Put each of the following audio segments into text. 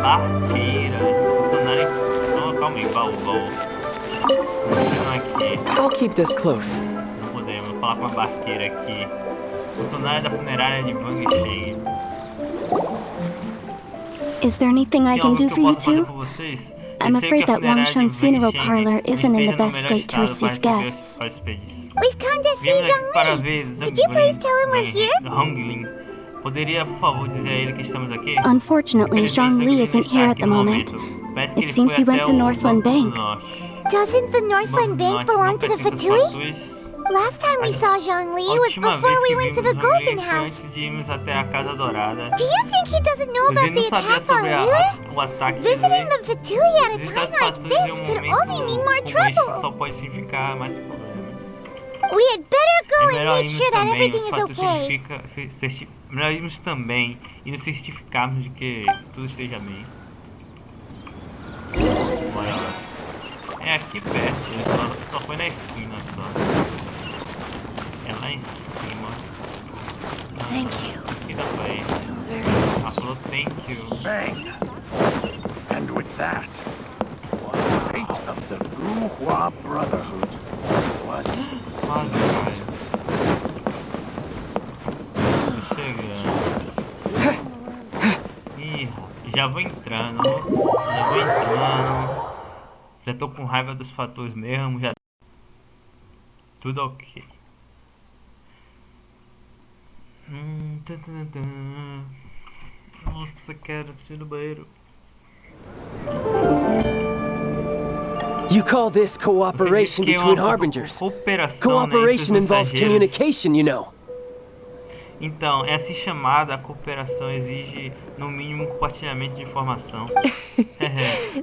Barqueira. Funcionário. Oh, calma aí, baú. Continuar aqui. I'll keep this close. Não podemos falar com a barqueira aqui. Funcionária da funerária de Wang Shen. Is there anything I can do for you too? I'm afraid that Wangshan Funeral Parlor isn't in the best state to receive guests. We've come to see Zhongli. Could you please tell him we're here? Poderia, por favor, dizer a ele que estamos aqui? Unfortunately, Zhongli isn't here at the moment. It seems he went to Northland Bank. Doesn't the Northland Bank belong to the Fatui? Last time we saw Zhongli was before we went to the Golden House. Do you think he doesn't know about the attack on Lilith? Visiting the Fatui at a time like this could only mean more trouble. We had better go and make sure that everything is okay. Melhor irmos também e nos certificarmos de que tudo esteja bem. Bora lá. É aqui perto, ele só foi na esquina só. É lá em cima. Thank you. Aqui dá pra ir. Ela falou thank you. Bang! And with that, the fate of the Guhua Brotherhood was quase, velho. Tô chegando. Ih, já vou entrando. Já tô com raiva dos fatores mesmo, já. Tudo ok. Nossa, cara, preciso ir no banheiro. You call this cooperation between harbingers? Cooperation involves communication, you know. Então, é assim chamada, a cooperação exige, no mínimo, um compartilhamento de informação.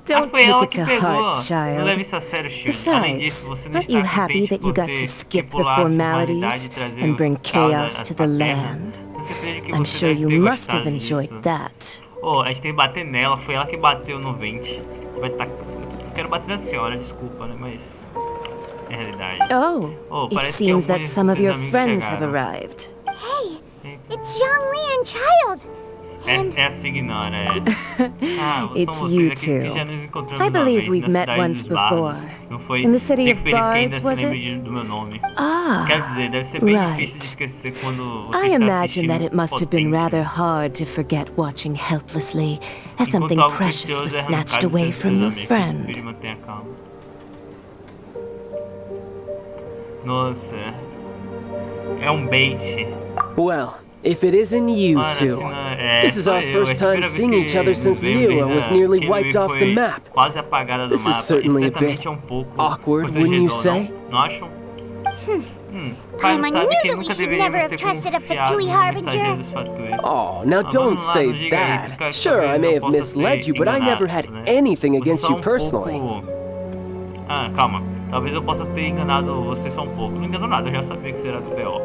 Don't foi ela take que it to pegou. heart, Não child. leve isso a sério, Shirley. Além disso, Besides, você não aren't you está happy contente that you por got to ter skip the tripulado a humanidade formalities e trazer and os bring caos chaos to the à Terra? land? Tenho certeza que I'm você sure deve you ter must have gostado enjoyed disso. that. Oh, a gente tem que bater nela, foi ela que bateu no vente. Vai tá... Eu quero bater na senhora, desculpa, né? Mas é realidade. Oh, it parece que seems that alguns some of your amigos friends have chegaram. arrived. Hey, it's Zhongli and Child. Essa ignora, é. It's são you vocês aqui que two. já nos encontramos I uma believe vez we've na met cidade once dos bardos. before. Não foi? In the city Fico of feliz que ainda Bards, se was lembre it? do meu nome. Ah, Quer dizer, deve ser bem right. difícil de esquecer quando você I está imagine assistindo that it must have been potente. rather hard to forget watching helplessly as something Enquanto algo precious was precioso é snatched arrancado away de from your seus friend. amigos. Mantenha calma. Nossa, é um bait. Well, if it isn't you Ora, two, se não é, this is sou our eu. first Essa é a time primeira vez seeing que each other nos since vemos Liyue was nearly que wiped off the foi map. quase apagada do This is mapa. certainly a Certamente bit é um pouco awkward, wouldn't you say? Não acham? Pai não sabe que nunca deveríamos ter confiado no mensageiro dos Fatui. Oh, now don't vamos lá, não say diga isso, that. que Sure, I talvez may eu have possa misled ser you, but I never had enganado, né? anything against Só you um personally. pouco... calma. Talvez eu possa ter enganado você só um pouco. Não enganou nada, eu já sabia que você era do BO.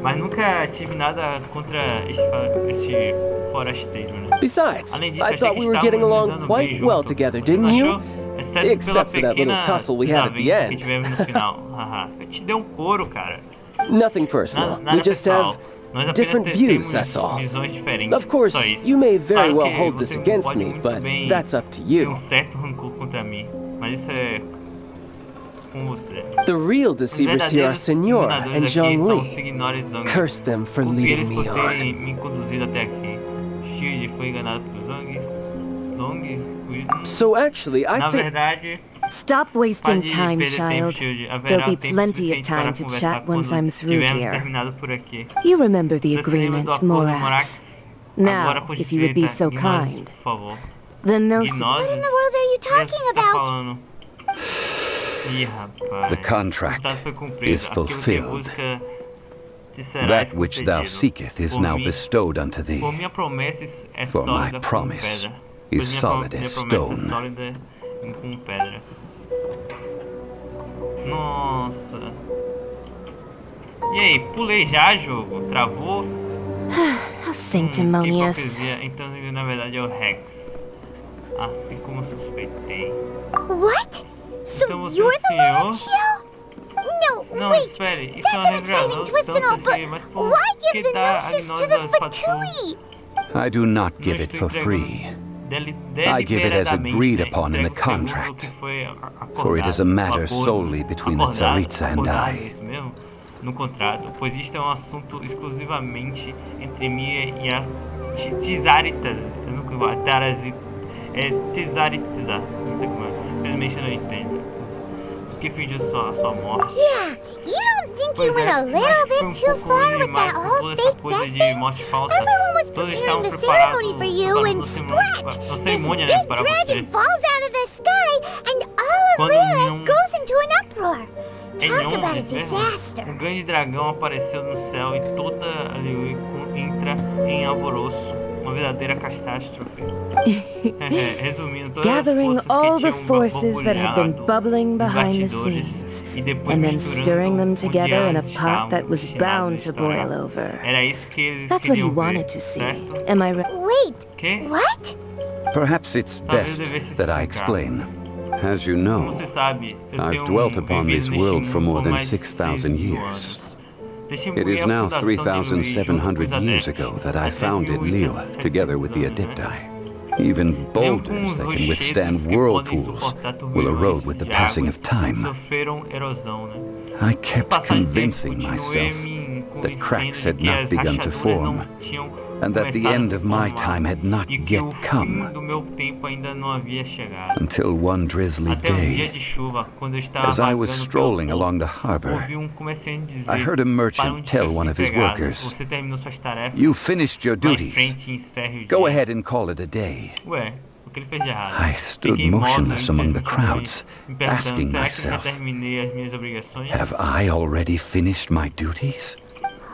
Mas nunca tive nada contra este forasteiro, né? Besides, Além disso, I achei thought que we were getting estávamos along andando quite bem well junto. together, Você não didn't you? achou? Exceto pela Except for that little pequena tussle we had at the desavença que end. tivemos no final. Haha. Eu te dei um couro, cara. Nothing personal. Nada We just pessoal. have Nós apenas different temos views, that's all. visões diferentes. Of course, Só isso. you may very Claro well que hold this você against pode me, muito but bem that's up to ter you. certo rancor contra mim. Mas isso é com você. The real deceivers here are Senora and Zhongli. Zhongli. Curse them for Culpe eles leading por me terem on. me conduzido até aqui. Shield foi enganado por Zhongli. So actually, I Na think... verdade, Stop wasting pare de time, perder tempo, child. Shield. Haverá There'll be tempo plenty of suficiente para time to conversar chat once quando I'm through tivermos here. terminado por aqui. You remember the Você se lembra do agreement, acordo Morax. Morax? Agora, Now, por if you would be gentileza, so ignore-nos, kind. por favor. The no Ignore-nos. What in the world are you talking about? Falando. Ih, rapaz. The contract O contrato foi cumprido. is Aquilo que fulfilled. busca te será That which thou concedido. seeketh is Por now mim- bestowed unto thee. Por minha promessa é For my sólida como promise pedra. is Pois solid minha as promessa é stone. sólida como pedra. Nossa. E aí, pulei já, jogo? Travou? How Que sanctimonious. hipocrisia. Então, na verdade, é o Rex. Assim como eu suspeitei. What? So Então você you're the senhor? Lord Chiao? No, Não, wait. espere. Isso é That's uma an exciting revelação twist and all, tanto but que... Mas por why que give the dá a gnosis to gnose the aos Fatui? Fatui? I do not give Não it estou for free. entregando I give it as agreed upon in the contract, for it is a matter solely between the Tsaritsa and I. No contrato, pois isto é assunto exclusivamente entre mim e a Tsaritsa. Eu nunca vou Tsaritsa, não sei como é. Felizmente eu não entendo. Que fingiu sua morte. Yeah, you don't think you went a little bit too far with that whole fake death thing? Everyone was preparing the ceremony for you and splat! This big dragon falls out of the sky and all of Lyra goes into an uproar. Talk about a disaster. Grande dragão apareceu no céu e toda a Liyue entra em alvoroço. Uma verdadeira catástrofe. Resumindo, gathering all the forces that had been bubbling behind the scenes, and then stirring them together in a pot that was bound to boil over. That's what he wanted to see. Am I right? Wait, what? Perhaps it's best that I explain. As you know, I've dwelt upon this world for more than 6,000 years. It is now 3,700 years ago that I founded Liyue, together with the Adepti. Even boulders that can withstand whirlpools will erode with the passing of time. I kept convincing myself that cracks had not begun to form, and that the end of my time had not yet come. Until one drizzly day, as I was strolling along the harbor, I heard a merchant tell one of his workers, "You finished your duties. Go ahead and call it a day." I stood motionless among the crowds, asking myself, have I already finished my duties?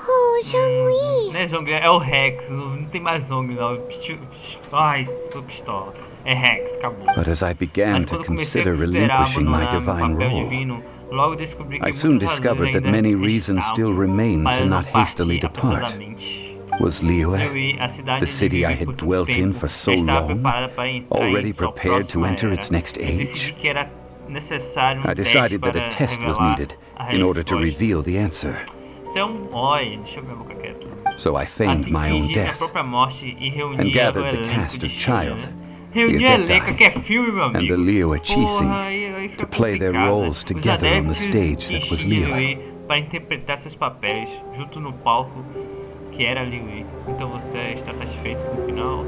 Oh, Zhongli. Não é Zhongli, é o Rex. Não tem mais Zhongli, não. Ai, tô pistola. É Rex, acabou. But as I began to consider relinquishing my divine role, I soon discovered that many reasons still remained to not hastily depart. Was Liyue, the city I had dwelt in for so long, already prepared to enter its next age? I decided that a test was needed in order to reveal the answer. So I feigned my own death and gathered the cast of Child, the Adepti, and the Liyue Chising to play their roles together on the stage that was Liyue. Para interpretar seus papéis junto no palco que era Liyue. Então você está satisfeito com o final?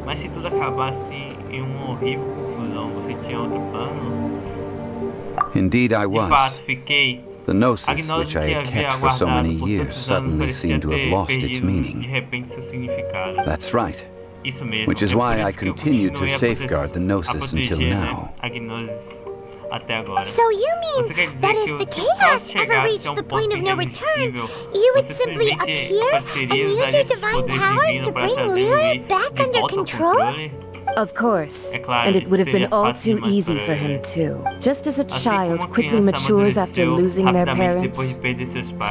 Mas se tudo acabasse em uma horrível confusão, você tinha outro plano? Indeed I was. De fato, fiquei. The gnosis which I had kept for so many years suddenly seemed to have lost its meaning. That's right. Which is why I continued to safeguard the gnosis until now. So you mean that if the chaos ever reached the point of no return, you would simply appear and use your divine powers to bring Liyue back under control? Of course, and it would have been all too easy for him too. Just as a child quickly matures after losing their parents,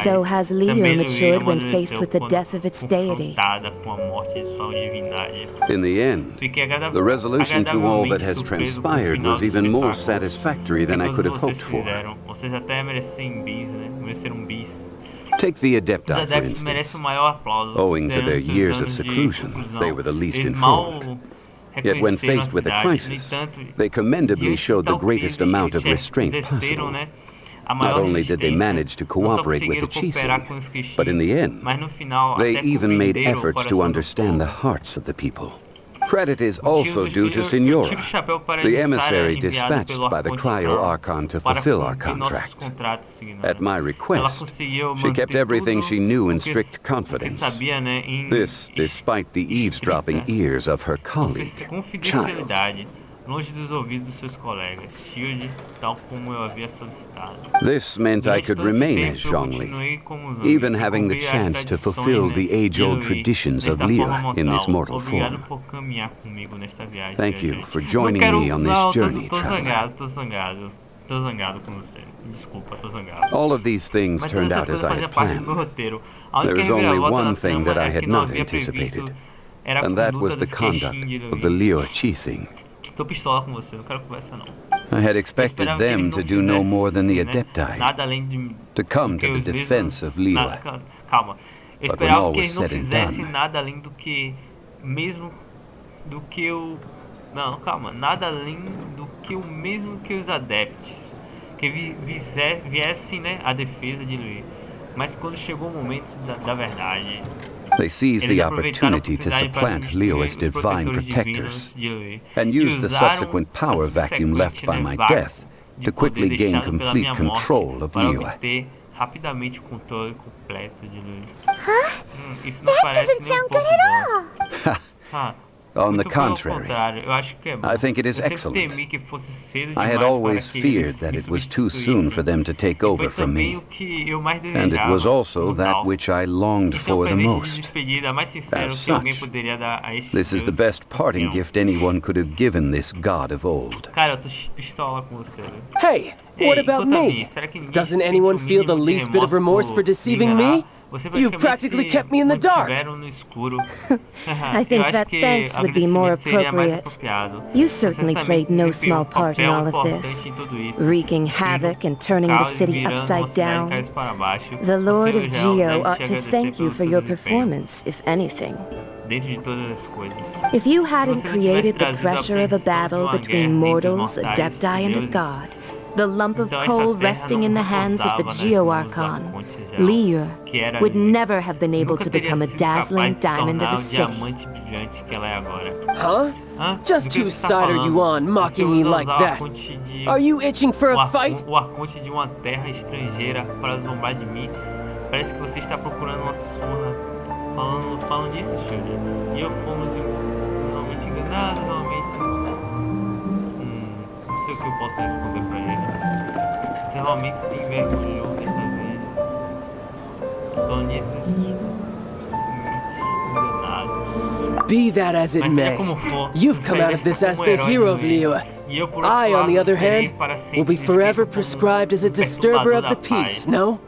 so has Liyue matured when faced with the death of its deity. In the end, the resolution to all that has transpired was even more satisfactory than I could have hoped for. Take the Adepti, for instance. Owing to their years of seclusion, they were the least informed. Yet when faced with a crisis, they commendably showed the greatest amount of restraint possible. Not only did they manage to cooperate with the Chising, but in the end, they even made efforts to understand the hearts of the people. Credit is also due to Signora, the emissary dispatched by the Cryo-Archon to fulfill our contract. At my request, she kept everything she knew in strict confidence. This despite the eavesdropping ears of her colleague, Child. This meant I could remain as Zhongli, even having the chance to fulfill the age-old traditions of Liyue in this mortal form. Thank you for joining me on this journey, traveler. All of these things turned out as I had planned. There is only one thing that I had not anticipated, and that was the conduct of the Liyue Chising. I had expected them to do no more than the Adepti, to come to the defense of Liyue. But when all was said and done, Não, calma. Nada além do que o mesmo que os adeptos, que viessem, né, à defesa de Louis. Mas quando chegou o momento da verdade, they seized the opportunity to supplant Leo as divine protectors and used the subsequent power vacuum left by my death to quickly gain complete control of Leo. Rapidamente o controle completo de Louis. Huh? Isso não That parece doesn't nem um sound pouco good at all. bom. On the Muito pelo contrary, contrário, eu acho que é bom. I think it is Eu sempre excellent. temi que fosse cedo I had demais always para que feared eles that me it was too soon for them to take E over foi from também me, o que eu mais and it was desejava also no that tal. which I longed Esse é o for the presente de most. despedida mais sincero As que alguém such, poderia dar a este This is the Deus best parting ancião. gift anyone could have given this god of old. Cara, eu tô pistola com você, velho. Hey, what Ei, about quanto a me? mim, será que ninguém Doesn't sente anyone o feel the mínimo de least bit of remorse for por deceiving enganar? me? Você You've practically se kept me in the dark. mantiveram no escuro. I think Eu acho that que thanks would be more agradecimento seria mais appropriate. apropriado. You Você certainly também played no desempenhou small part in papel all of importante this, em tudo isso, wreaking destruindo havoc and turning the caos e city virando uma upside cidade de down. cabeça para baixo. The Lord Você, of Geo, Geo deve ought te to agradecer thank you pelo for seu your desempenho. performance, if anything. Dentro de todas as coisas. If you Se hadn't você não tivesse created the trazido a pressure of a apreensão de battle uma between guerra entre os mortals, a mortais Depti, e and a deuses, god, the lump of então esta coal terra resting não in the hands of the repousava, né, Geo nos Archon, arcontes real, Liu, que era would Liu. never have been able Nunca to teria become a sido dazzling capaz de se diamond of tornar a o city. diamante brilhante que ela é agora. Huh? Hã? Just Do que whose você tá side are you falando? on, mocking me Você usa like usar o that? arconte de- Are you itching for o a arco- fight? O arconte de uma terra estrangeira para zombar de mim. Parece que você está procurando uma surra. Falando disso, Shirley. E eu fomos realmente enganados, realmente. Não sei o que eu posso responder pra ele. Você realmente se envergonhou desta vez. Falando nisso, enganados. Be that as it Mas seja may, como for, you've você come out of está this as como the herói hero do of meio. Liyue. E eu, por outro I, on the lado, other serei hand, para will sempre be forever descrito como prescribed as a disturber of the perturbador da peace, paz. no?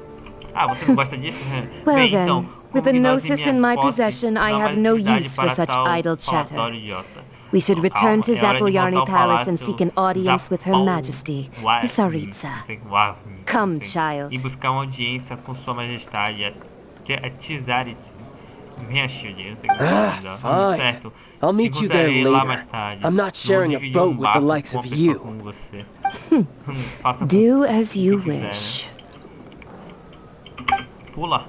Ah, você não gosta disso? Well Bem, then, então, with the como nós em gnosis minhas in my posses, possession, I não há have mais no utilidade use for para such tal idle chatter. falatório idiota. We should return to Calma, é hora de Zapolyarny voltar ao Palace and palácio seek an audience with Her Zapol- Majesty, the Tsaritsa. Come, child. E buscar uma audiência com Sua Majestade, a Tsaritsa. Venha, Shield, não sei como é fine. certo? I'll meet you there Encontrarei lá later. mais tarde. I'm not sharing a Vou dividir boat with the barco likes com of uma pessoa you. como você. Faça Do as you o que quiser, wish. né? Pula.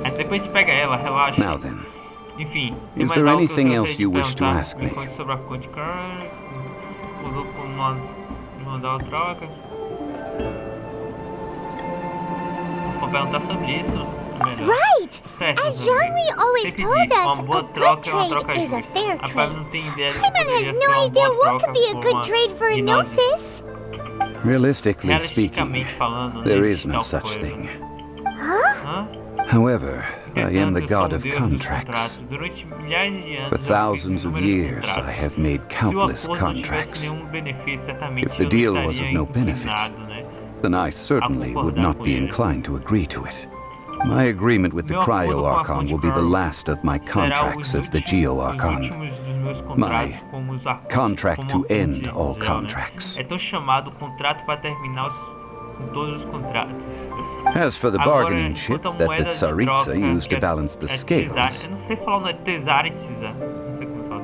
Aí depois a gente pega ela, relaxa. Now then, Enfim, tem is mais there algo que anything você else you gostaria de wish to perguntar? ask me? Me conte sobre a Conticar. O grupo mandar uma troca. Se for perguntar sobre isso, é melhor. Right! Certo, As Zhongli always sempre told disse, us, uma boa a troca good é uma troca trade is a justa. fair A Pab trade. não tem ideia de que Paimon poderia has ser no uma idea boa what troca could be a por good uma trade for a gnosis. gnosis. realistically speaking, Realisticamente falando, there não is existe no tal such coisa. thing. Hã? However, I am the Entretanto, eu god sou of Deus dos contracts. contratos. Durante milhares de anos, For eu fiz thousands of inúmeros years, I contratos. have made Se o countless acordo não tivesse contracts. nenhum benefício, certamente If the eu não deal was estaria of no benefit, inclinado, né? then I certainly would not be inclined to agree to it. My agreement with the Meu acordo Cryo com a Archon will be the Conticar last of my será contracts as the Geo Archon. Os últimos dos meus My contratos como os arcontes, contract como to arconte end em all geral, né? contracts. É tão chamado contrato para terminar com todos os contratos. As for the Agora, bargaining chip enquanto a that the moeda de Tsaritsa troca used to que balance the scales, eu não sei falar, não é Tsaritsa, não sei como fala,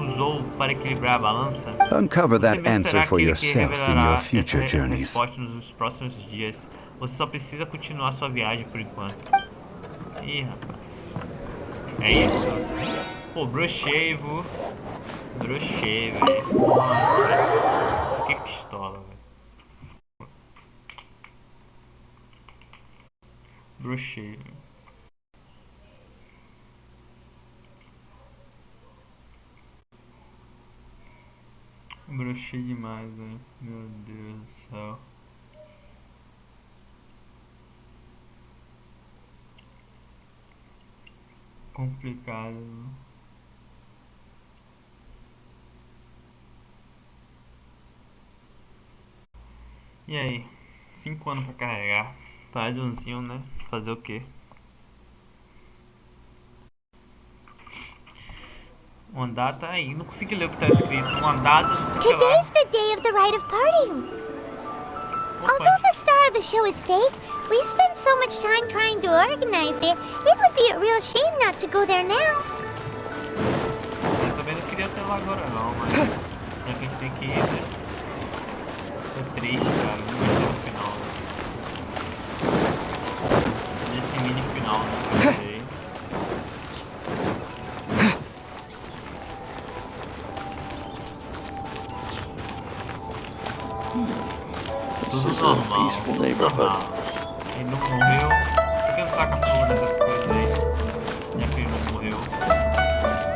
usou para equilibrar a balança. uncover Você that mesmo answer será for aquele que yourself in revelará your future essa journeys. resposta nos próximos dias. Você só precisa continuar sua viagem por enquanto. Ih, rapaz. É isso. Pô, brochei, vô. Brochei, velho. Nossa. Que pistola, velho. Brochei. Brochei demais, velho. Meu Deus do céu. Complicado. E aí? 5 anos pra carregar. Tardiozinho, né? Fazer o quê? Uma data aí. Não consegui ler o que tá escrito. Uma data, não sei o que lá. Today's the day of the rite of parting. Although the star of the show is fake, we've spent so much time trying to organize it, it would be a real shame not to go there now. queria até lá agora não, mas é que a gente tem que ir, né? É triste, cara, não vai ter no final. Nesse mini final, né? Que eu sei. Tudo normal. Normal. Ele não morreu. Por que não taca fogo nessas coisas aí? Já que ele não morreu.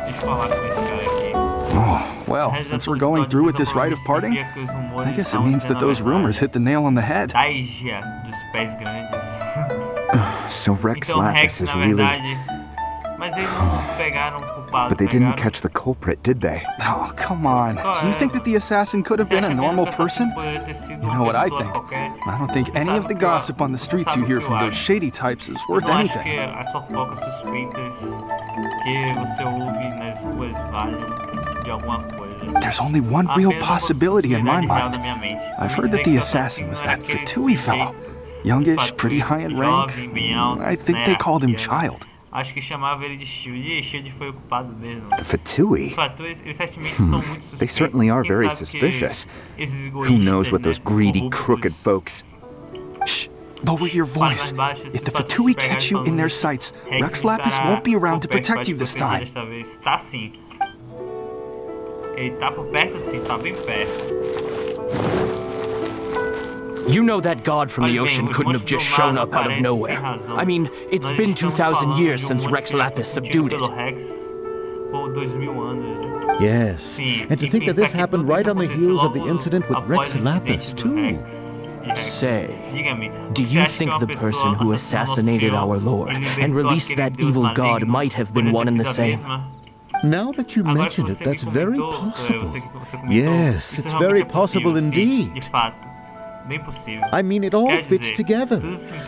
Deixa eu falar com esse cara aqui. Oh, well, since we're going through with this rite of parting, I guess it means that those rumors hit the nail on the head. Taigia dos pés grandes. So Rex Então, Lapis Rex, is na really... verdade, mas eles não pegaram o culpado. But they didn't catch the culprit, did they? Oh, come on. Do you think that the assassin could have been a normal person? You know what I think? I don't think any of the gossip on the streets you hear from those shady types is worth anything. Eu acho que as fofocas suspeitas que você ouve nas ruas valham de alguma coisa. There's only one real possibility in my mind. I've heard that the assassin was that Fatui fellow. Youngish, pretty high in rank. I think they called him Child. Acho que chamava ele de Shield e Shield foi o culpado mesmo. The Fatui? Os fatores, eles certamente são muito suspeitos. They certainly are very suspicious. Who knows what those greedy, crooked folks... Shh! Lower your voice. If the Fatui catch you in their sights, Rex Lapis won't be around to protect you this time. Tá sim. Ele tá por perto sim, tá bem perto. You know that god from the ocean couldn't have just shown up out of nowhere. I mean, it's been 2,000 years since Rex Lapis subdued it. Yes, and to think that this happened right on the heels of the incident with Rex Lapis, too. Say, do you think the person who assassinated our lord and released that evil god might have been one and the same? Now that you mention it, that's very possible. Yes, it's very possible indeed. I mean, it all fits together.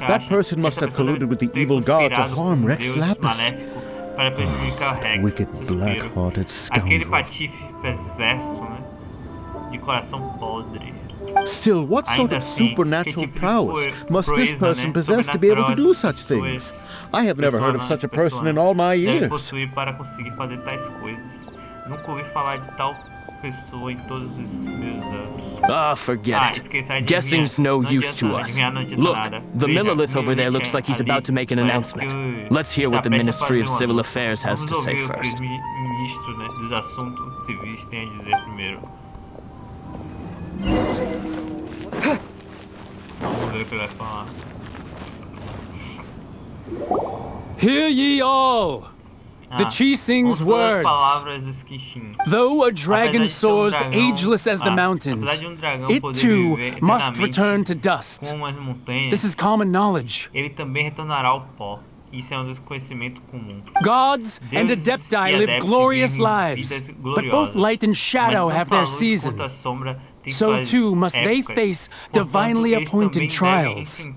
That person must have colluded with the evil god to harm Rex Lapis. That wicked, black-hearted scoundrel. Still, what sort of supernatural prowess must this person possess to be able to do such things? I have never heard of such a person in all my years. Ah, forget it. Guessing's no use to us. Look, the Millilith over there looks like he's about to make an announcement. Let's hear what the Ministry of Civil Affairs has to say first. Hear ye all! The Chising's words. Though a dragon soars ageless as the mountains, it too must return to dust. This is common knowledge. Gods and Adepti live glorious lives, but both light and shadow have their season. So too must they face divinely appointed trials.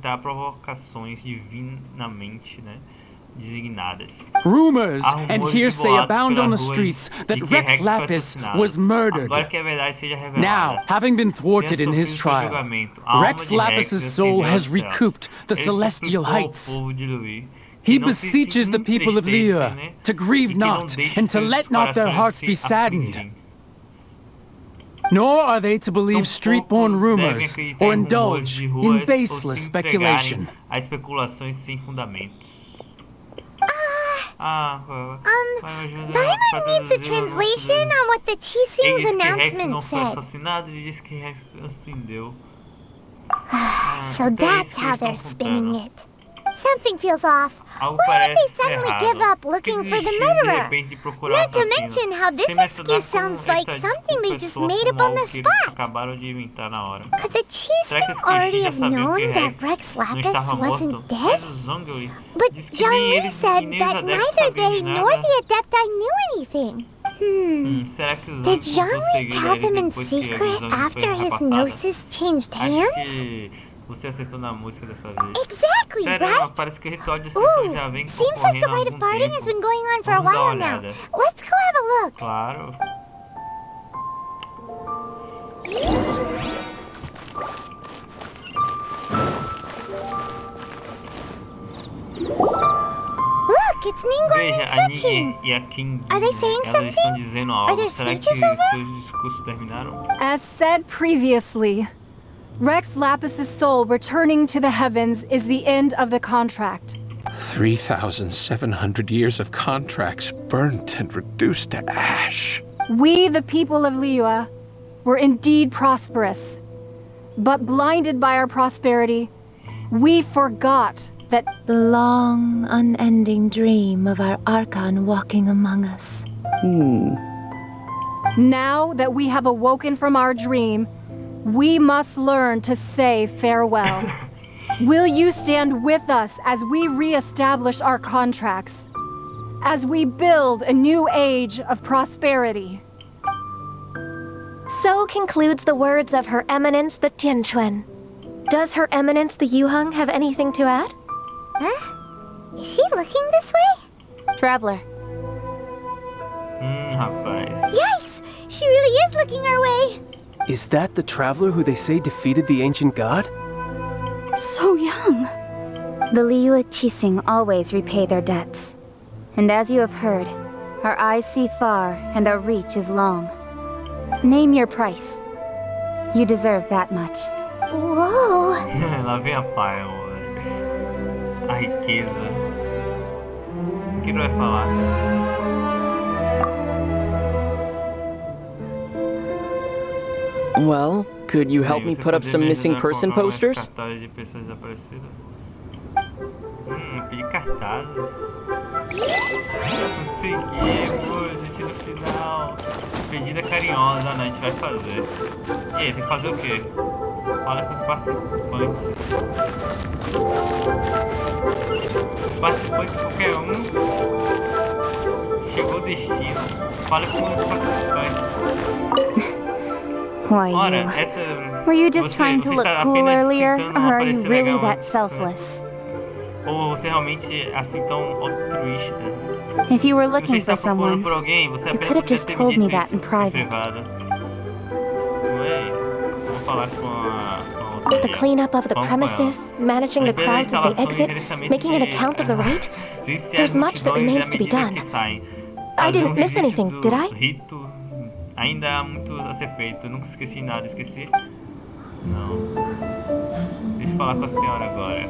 Rumors and hearsay abound on the streets that Rex Lapis was murdered. Now, having been thwarted in his trial, Rex Lapis's soul has recouped the celestial heights. He beseeches the people of Liyue to grieve not and to let not their hearts be saddened. Nor are they to believe street-born rumors or indulge in baseless speculation. Paimon needs a translation on what the Chising's announcement said. So that's how they're spinning it. Something feels off. Why did they suddenly give up looking for the murderer? Not to mention how this excuse sounds like something they just made up on the spot. Could the Chising already have known that Rex Lapis wasn't dead? But Zhongli said that neither they nor the Adepti knew anything. Did Zhongli tell them in secret after his gnosis changed hands? Você acertou na música dessa vez. Exactly, Sério, right? parece que o ritual de ascensão já vem Seems like the rite of parting has been going on for a while now. Let's go have a look. Claro. Look, it's Ningguang Veja, and a Keqing. Ningguang e a Qing, Are they saying elas estão something? dizendo Are algo. their Será que speeches over? seus discursos terminaram? As said previously, Rex Lapis's soul returning to the heavens is the end of the contract. 3,700 years of contracts burnt and reduced to ash. We, the people of Liyue, were indeed prosperous. But blinded by our prosperity, we forgot that the long, unending dream of our Archon walking among us. Now that we have awoken from our dream, we must learn to say farewell. Will you stand with us as we re-establish our contracts? As we build a new age of prosperity? So concludes the words of Her Eminence the Tianquan. Does Her Eminence the Yuheng have anything to add? Huh? Is she looking this way? Traveler. Rapaz. Yikes! She really is looking our way. Is that the traveler who they say defeated the ancient god? So young. The Liyue Qixing always repay their debts. And as you have heard, our eyes see far and our reach is long. Name your price. You deserve that much. Whoa! Lá vem a paia, a riqueza. O que ele vai falar? Well, could you help me put up some missing person posters? Pedir cartazes. Conseguimos, gente, no final. Despedida carinhosa, a gente vai fazer. E aí, tem que fazer o quê? Fala com os participantes. Os participantes, qualquer um. Chegou o destino. Fala com os participantes. Why, Ora, were you just trying to look cool earlier, or are you really that selfless? Ou você realmente assim tão altruísta? If you were looking for someone, por alguém, você you could have just told me that in private. Vamos falar com a The cleanup of the premises, managing the crowds as they exit, making an account of the rite. There's much that remains to be done. I didn't miss anything, did I? Ainda há muito a ser feito. Eu nunca esqueci nada, esqueci? Não. Deixa eu falar com a senhora agora.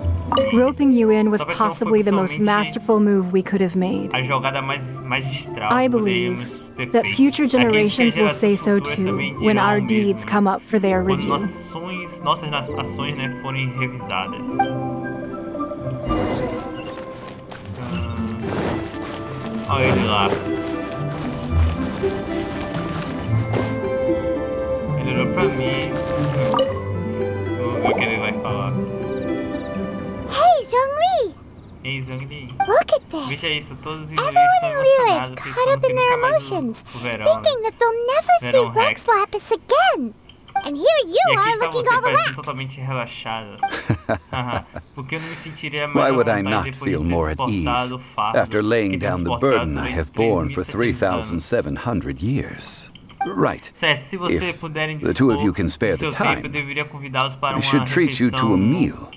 Roping you in was possibly the most masterful move we could have made. A jogada magistral. I believe that future generations will say so too when our deeds come up for their review. Nossas ações, né, forem revisadas. Olha ele lá. Ele olhou pra mim. Vamos ver o que ele vai falar. Hey, Zhongli! Ei, Zhongli. Look at this. Veja isso, todos os Everyone in Liyue is caught up in their emotions, thinking that they'll never see Rex Lapis again. And here you are looking all relaxed. Totalmente relaxado. Porque eu não me sentiria mais Why would I not feel more at ease after laying down the burden I have borne for 3,700 years? Right. If the two of you can spare the time, I should treat you to a meal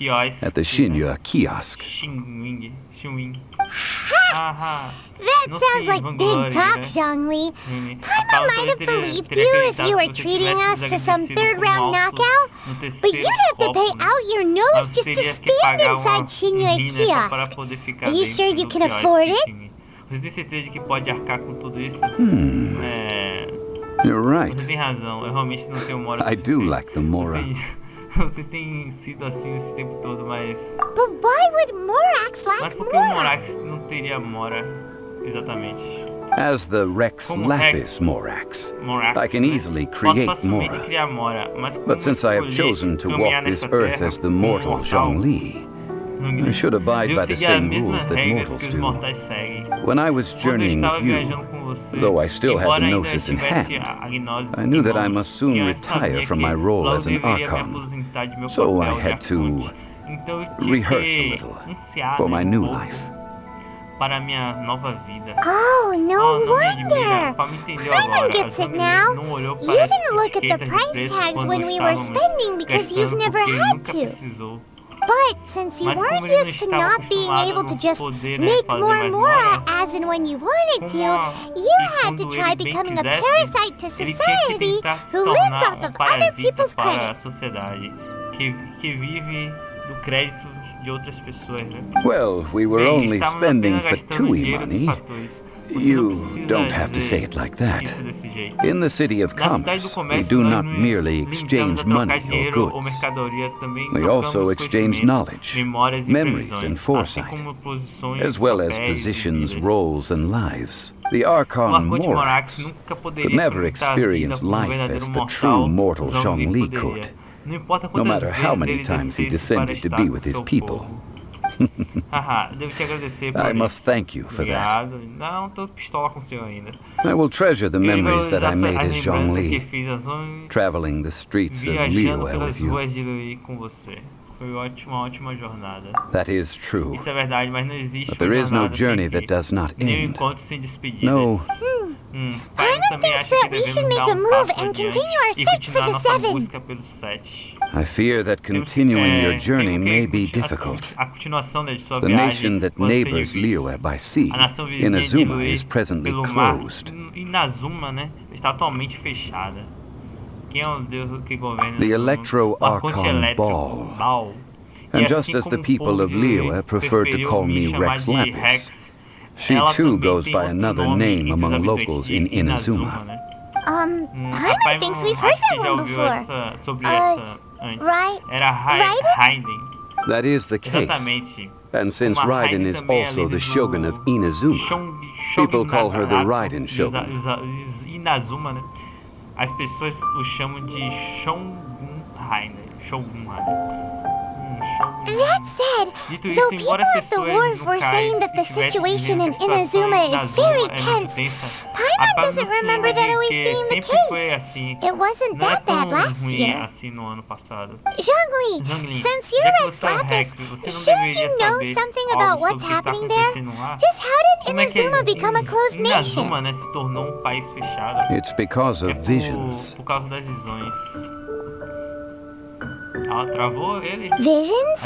at the Xinyue kiosk. That sounds like big talk, Zhongli. Paimon might have believed you if you were treating us to some third-round knockout, but you'd have to pay out your nose just to stand inside Xinyue kiosk. Are you sure you can afford it? Você tem certeza de que pode arcar com tudo isso? You're right. Você tem razão, eu realmente não tenho mora. I do lack the mora. Você tem sido assim esse tempo todo, mas... But why would Morax lack Mas por que o Morax não teria mora, exatamente? As the Rex Lapis Morax, I can easily create mora. But since I have chosen to walk this earth as the mortal Zhongli, I should abide by the same rules that mortals do. When I was journeying with you, though I still had the gnosis in hand, I knew that I must soon retire from my role as an Archon, so I had to rehearse a little for my new life. Oh, no wonder! Paimon gets it now. You didn't look at the price tags when we were spending because you've never had to. But since you weren't used to not being able to just make more mora as and when you wanted to, you had to try becoming a parasite to society who lives off of other people's credit. Well, we were only spending fatui money. You don't have to say it like that. In the City of Commerce, we do not merely exchange money or goods. We also exchange knowledge, memories and foresight, as well as positions, roles and lives. The Archon Morax could never experience life as the true mortal Zhongli could, no matter how many times he descended to be with his people. I must thank you for that. I will treasure the memories that I made as Zhongli, traveling the streets of Liyue with you. That is true. But there is no journey that does not end. No. Paimon thinks that we should make a move and continue our search for the Seven. I fear that continuing your journey may be difficult. The nation that neighbors Liyue by sea, Inazuma, is presently closed. The Electro-Archon Ball. And just as the people of Liyue prefer to call me Rex Lapis, she too goes by another name among locals in Inazuma. Paimon thinks we've heard that one before. Raiden? That is the case. And since Raiden is also the shogun of Inazuma, people call her the Raiden shogun. As pessoas o chamam de Shogun. That said, though people at the wharf were saying that the situation in Inazuma is very tense, Paimon doesn't remember that always being the case. It wasn't that bad last year. Zhongli, since you're Rex Lapis, shouldn't you know something about what's happening there? Just how did Inazuma become a closed nation? It's because of visions. Visions?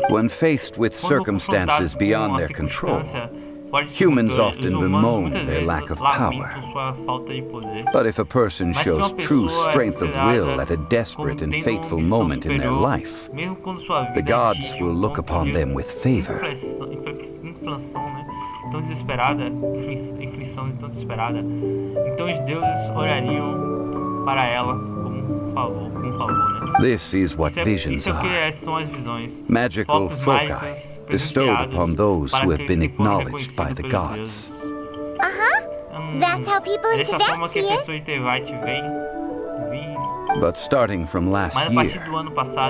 When faced with circumstances beyond their control, humans often bemoan their lack of power. But if a person shows true strength of will at a desperate and fateful moment in their life, the gods will look upon them with favor. This is what visions are. Magical foci bestowed upon those who have been acknowledged by the gods. That's how people in Teyvat see it. But starting from last year,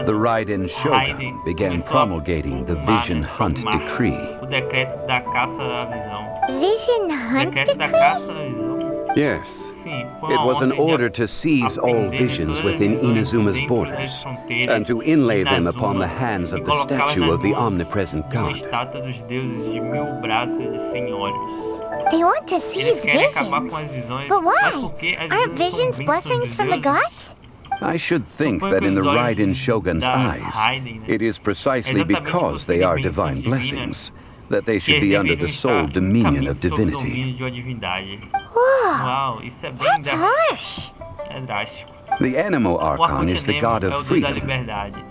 the Raiden shogun began promulgating the Vision Hunt Decree. Vision Hunt Decree? Yes. It was an order to seize all visions within Inazuma's borders, and to inlay them upon the hands of the statue of the omnipresent god. They want to seize visions? But why? Aren't visions blessings from the gods? I should think that in the Raiden shogun's eyes, it is precisely because they are divine blessings that they should be under the sole dominion of divinity. Whoa, that's harsh. The Animo Archon is the god of freedom,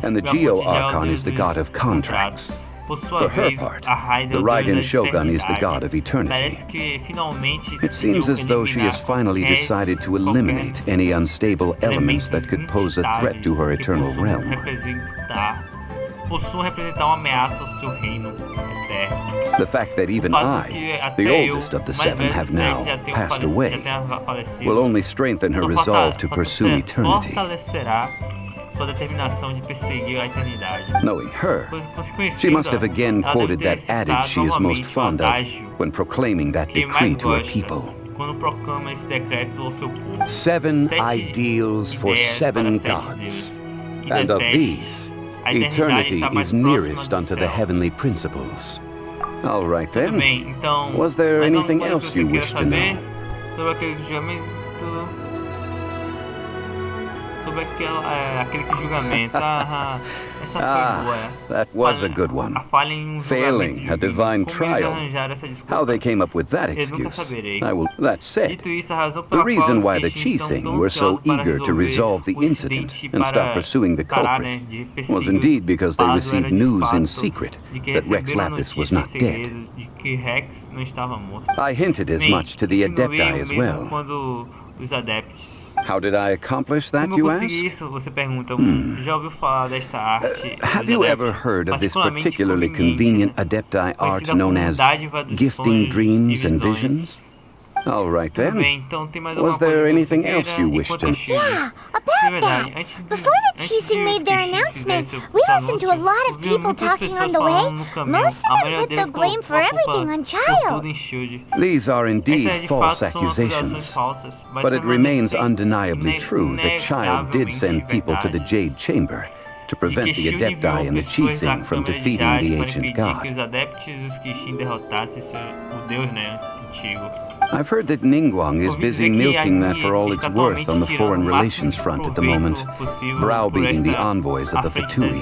and the Geo Archon is the god of contracts. For her part, the Raiden Shogun is the god of eternity. It seems as though she has finally decided to eliminate any unstable elements that could pose a threat to her eternal realm. The fact that even I, the oldest of the seven, have now passed away, will only strengthen her resolve to pursue eternity. Knowing her, she must have again quoted that adage she is most fond of when proclaiming that decree to her people. 7 ideals for 7 gods, and of these, eternity is nearest unto the heavenly principles. All right then. Was there anything else you wish to know? sobre aquele julgamento. Essa foi boa. That was a good one. Failing a divine trial. How they came up with that excuse, that said, the reason why the Qixing were so eager to resolve the incident and stop pursuing the culprit was indeed because they received news in secret that Rex Lapis was not dead. I hinted as much to the Adepti as well. How did I accomplish that, you ask? Have you ever heard of this particularly convenient Adepti art known as gifting dreams and visions? All right then. Was there anything else you wished to know? Yeah, about that. Before the Qixing made their announcement, we listened to a lot of people talking on the way. Most of them put the blame for everything on Child. These are indeed false accusations, but it remains undeniably true that Child did send people to the Jade Chamber to prevent the Adepti and the Qixing from defeating the ancient god. I've heard that Ningguang is busy milking that for all it's worth on the foreign relations front at the moment, browbeating the envoys of the Fatui.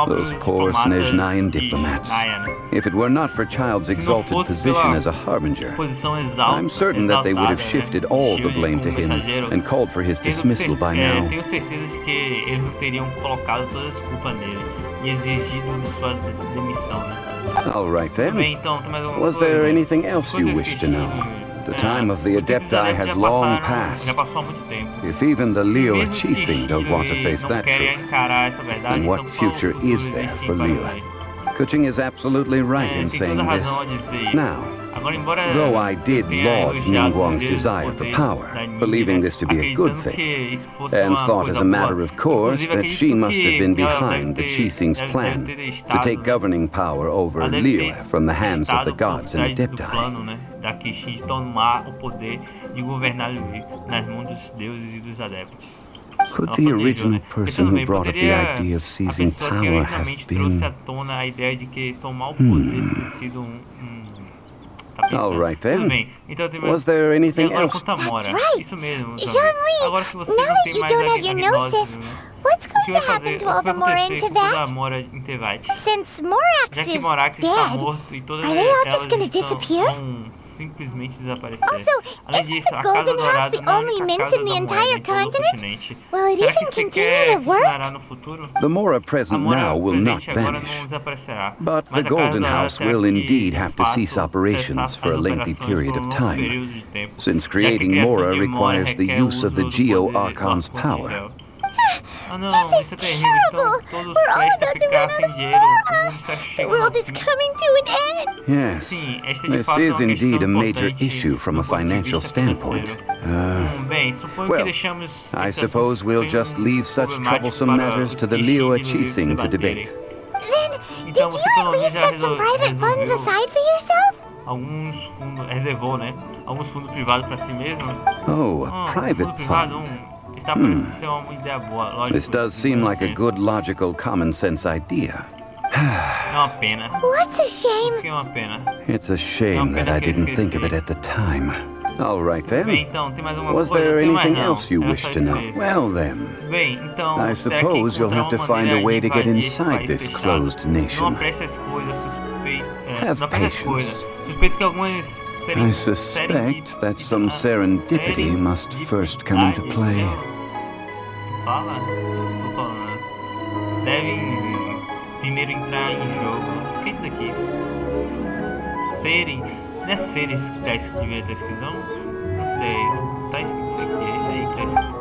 Those poor Snezhnayan diplomats. If it were not for Child's exalted position as a harbinger, I'm certain that they would have shifted all the blame to him and called for his dismissal by now. All right then. Was there anything else you wish to know? The time of the Adepti has long passed. If even the Liyue Qixing don't want to face that truth, then what future is there for Liyue? Keqing is absolutely right in saying this. Now, though I did laud Ningguang's desire for power, believing this to be a good thing, and thought as a matter of course that she must have been behind the Qixing's plan to take governing power over Liyue from the hands of the gods and Adepti. Da Qixing de tomar o poder de governar Liyue nas mãos dos deuses e dos adeptos. Could the original person who brought up the idea of seizing power have been... All right then. Was there anything else? That's right. Zhongli, now that you don't have your gnosis, what's going to happen to all the Mora in Teyvat? Since Morax is dead, are they all just going to disappear? Also, isn't the Golden House the only mint in the entire continent? Will it even continue to work? The Mora present now will not vanish, but the Golden House will indeed have to cease operations for a lengthy period of time, since creating Mora requires the use of the Geo-Archon's power. This is terrible! We're all about to run out of Mora! The world is coming to an end! Yes, this is indeed a major issue from a financial standpoint. Well, I suppose we'll just leave such troublesome matters to the Liyue Qixing to debate. Then, did you at least set some private funds aside for yourself? Oh, a private fund. This does seem like a good, logical, common-sense idea. What's a shame? It's a shame that I didn't think of it at the time. All right then. Was there anything else you wish to know? Well then, I suppose you'll have to find a way to get inside this closed nation. Have patience. I suspect that some serendipity must first come into play. Devem primeiro entrar em jogo. O que é isso aqui? Serem. Não é seres que devia estar escrito, não? Não sei. Tá escrito isso aqui. É isso aí que tá escrito.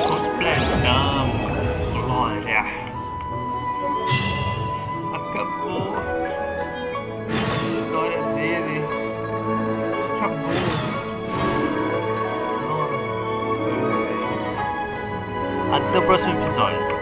Completamos. Glória. Acabou. A história dele. Acabou. Nossa. Até o próximo episódio.